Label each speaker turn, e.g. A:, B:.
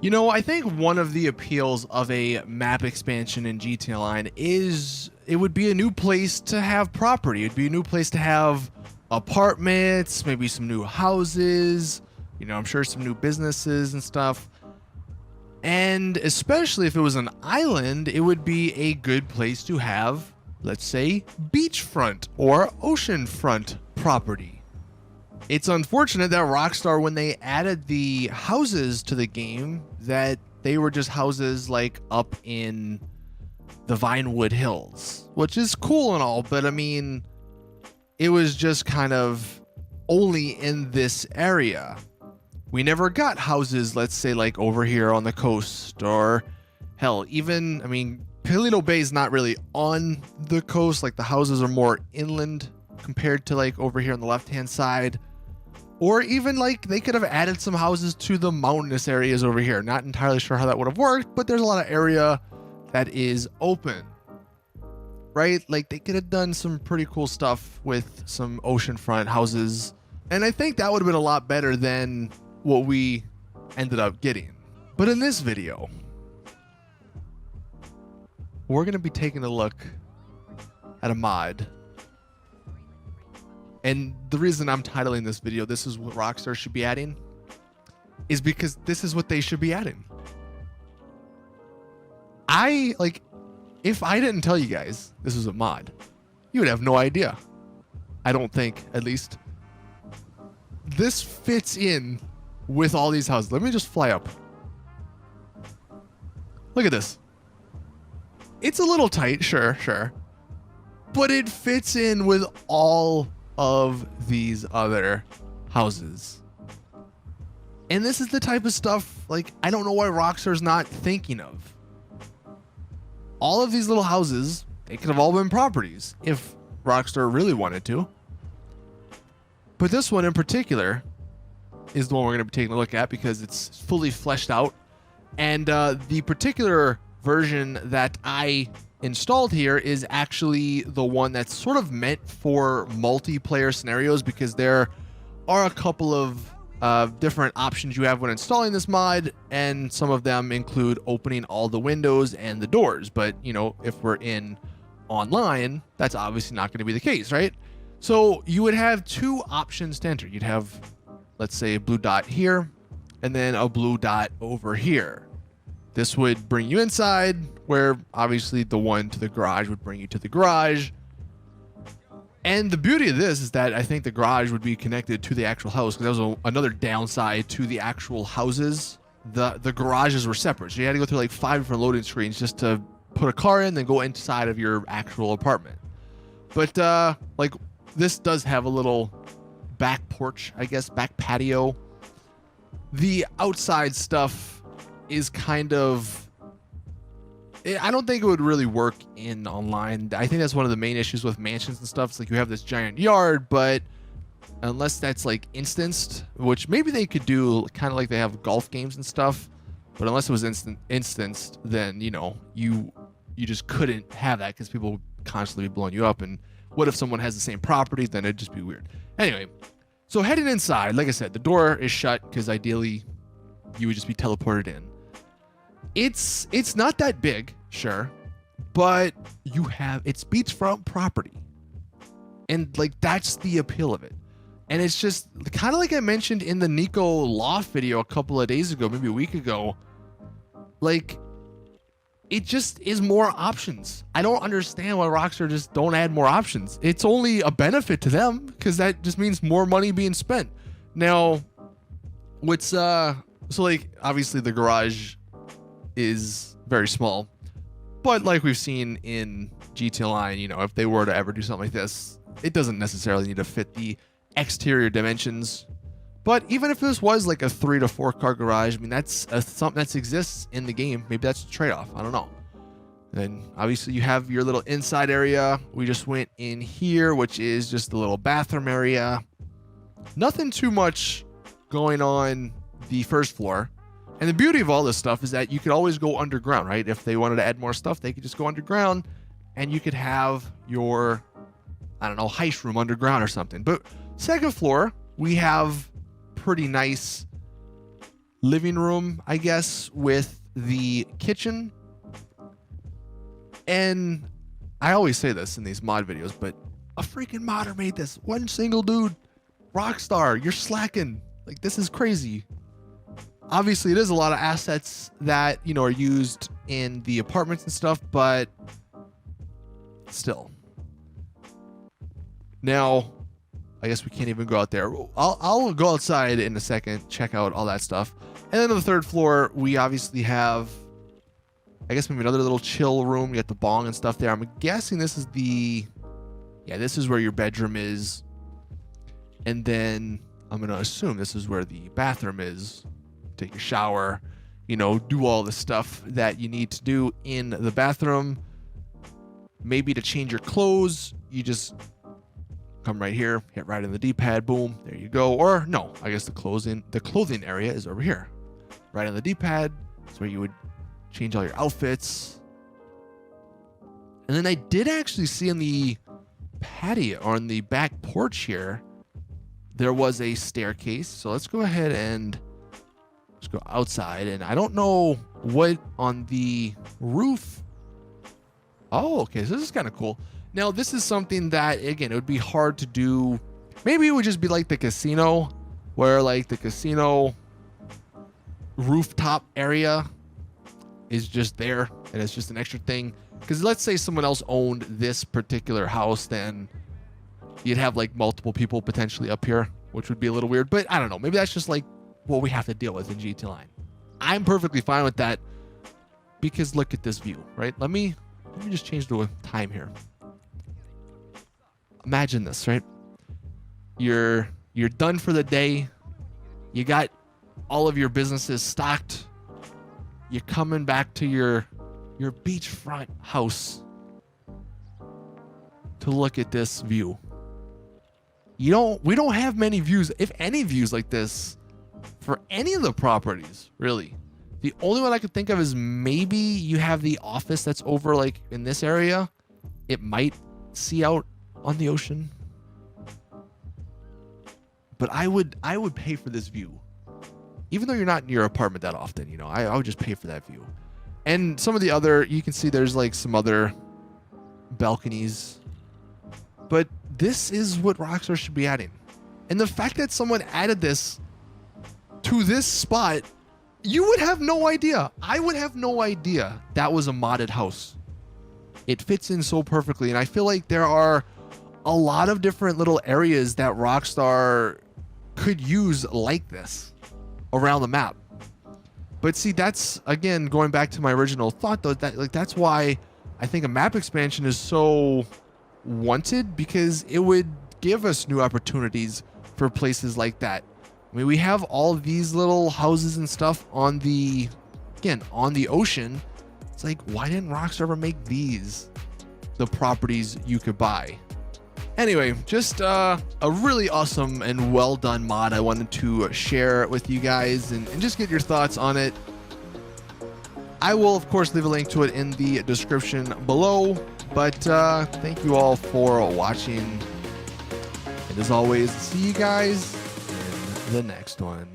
A: You know, I think one of the appeals of a map expansion in GTA Online is it would be a new place to have property. It'd be a new place to have apartments, maybe some new houses, you know, I'm sure some new businesses and stuff. And especially if it was an island, it would be a good place to have, let's say, beachfront or oceanfront property. It's unfortunate that Rockstar, when they added the houses to the game, that they were just houses like up in the Vinewood Hills, which is cool and all, but I mean, it was just kind of only in this area. We never got houses, let's say, like over here on the coast, or hell, even, I mean, Palito Bay is not really on the coast. Like the houses are more inland compared to like over here on the left-hand side. Or even like they could have added some houses to the mountainous areas over here. Not entirely sure how that would have worked, but there's a lot of area that is open, right? Like they could have done some pretty cool stuff with some oceanfront houses. And I think that would have been a lot better than what we ended up getting. But in this video, we're going to be taking a look at a mod. And the reason I'm titling this video, "This is what Rockstar should be adding," is because this is what they should be adding. If I didn't tell you guys this was a mod, you would have no idea. I don't think, at least. This fits in with all these houses. Let me just fly up. Look at this. It's a little tight, sure. But it fits in with all of these other houses. And this is the type of stuff, like, I don't know why Rockstar's not thinking of. All of these little houses, they could have all been properties if Rockstar really wanted to. But this one in particular is the one we're going to be taking a look at because it's fully fleshed out. And the particular version that I installed here is actually the one that's sort of meant for multiplayer scenarios, because there are a couple of different options you have when installing this mod, and some of them include opening all the windows and the doors. But you know, if we're in online, that's obviously not going to be the case, right? So you would have two options to enter. You'd have, let's say, a blue dot here and then a blue dot over here. This would bring you inside, where obviously the one to the garage would bring you to the garage. And the beauty of this is that I think the garage would be connected to the actual house, because that was another downside to the actual houses. The garages were separate, so you had to go through like 5 different loading screens just to put a car in, then go inside of your actual apartment. But like this does have a little back porch, I guess, back patio. The outside stuff is kind of, I don't think it would really work in online. I think that's one of the main issues with mansions and stuff. It's like you have this giant yard, but unless that's like instanced, which maybe they could do kind of like they have golf games and stuff, but unless it was instanced, then you know, you just couldn't have that because people would constantly be blowing you up. And what if someone has the same property? Then it'd just be weird. Anyway, so heading inside, like I said, the door is shut because ideally you would just be teleported in. It's not that big, sure, but it's beachfront property, and like that's the appeal of it. And it's just kind of like I mentioned in the Nico Loft video a couple of days ago, maybe a week ago. Like, it just is more options. I don't understand why Rockstar just don't add more options. It's only a benefit to them because that just means more money being spent. Now, what's so like obviously the garage is very small, but like we've seen in GTA Online, you know, if they were to ever do something like this, it doesn't necessarily need to fit the exterior dimensions. But even if this was like a 3 to 4 car garage, I mean, that's something that exists in the game. Maybe that's a trade-off, I don't know. And obviously you have your little inside area. We just went in here, which is just a little bathroom area. Nothing too much going on the first floor. And the beauty of all this stuff is that you could always go underground, right? If they wanted to add more stuff, they could just go underground and you could have your, I don't know, heist room underground or something. But second floor, we have pretty nice living room, I guess, with the kitchen. And I always say this in these mod videos, but a freaking modder made this. One single dude. Rockstar, you're slacking. Like, this is crazy. Obviously, it is a lot of assets that, you know, are used in the apartments and stuff, but still. Now, I guess we can't even go out there. I'll go outside in a second, check out all that stuff. And then on the third floor, we obviously have, I guess, maybe another little chill room. You got the bong and stuff there. I'm guessing this is this is where your bedroom is. And then I'm going to assume this is where the bathroom is. Take your shower, you know, do all the stuff that you need to do in the bathroom. Maybe to change your clothes, you just come right here, hit right in the D-pad, boom, there you go. Or no, I guess the clothing area is over here. Right on the D-pad, that's where you would change all your outfits. And then I did actually see in the patio, or on the back porch here, there was a staircase. So let's go ahead and just go outside. And I don't know what on the roof. Oh, okay. So this is kind of cool. Now, this is something that, again, it would be hard to do. Maybe it would just be like the casino, where like the casino rooftop area is just there and it's just an extra thing. Because let's say someone else owned this particular house, then you'd have like multiple people potentially up here, which would be a little weird. But I don't know. Maybe that's just like what we have to deal with in GT Line. I'm perfectly fine with that because look at this view, right? Let me just change the time here. Imagine this, right? You're done for the day. You got all of your businesses stocked. You're coming back to your beachfront house to look at this view. We don't have many views, if any views like this for any of the properties, really. The only one I could think of is maybe you have the office that's over like in this area. It might see out on the ocean. But I would pay for this view. Even though you're not in your apartment that often, you know, I would just pay for that view. And some of the other, you can see there's like some other balconies. But this is what Rockstar should be adding. And the fact that someone added this to this spot, you would have no idea. I would have no idea that was a modded house. It fits in so perfectly. And I feel like there are a lot of different little areas that Rockstar could use like this around the map. But see, that's, again, going back to my original thought, though, that like that's why I think a map expansion is so wanted, because it would give us new opportunities for places like that. I mean, we have all these little houses and stuff on the, again, on the ocean. It's like, why didn't Rockstar ever make these the properties you could buy? Anyway, just a really awesome and well done mod I wanted to share with you guys and just get your thoughts on it. I will, of course, leave a link to it in the description below. But thank you all for watching. And as always, see you guys in the next one.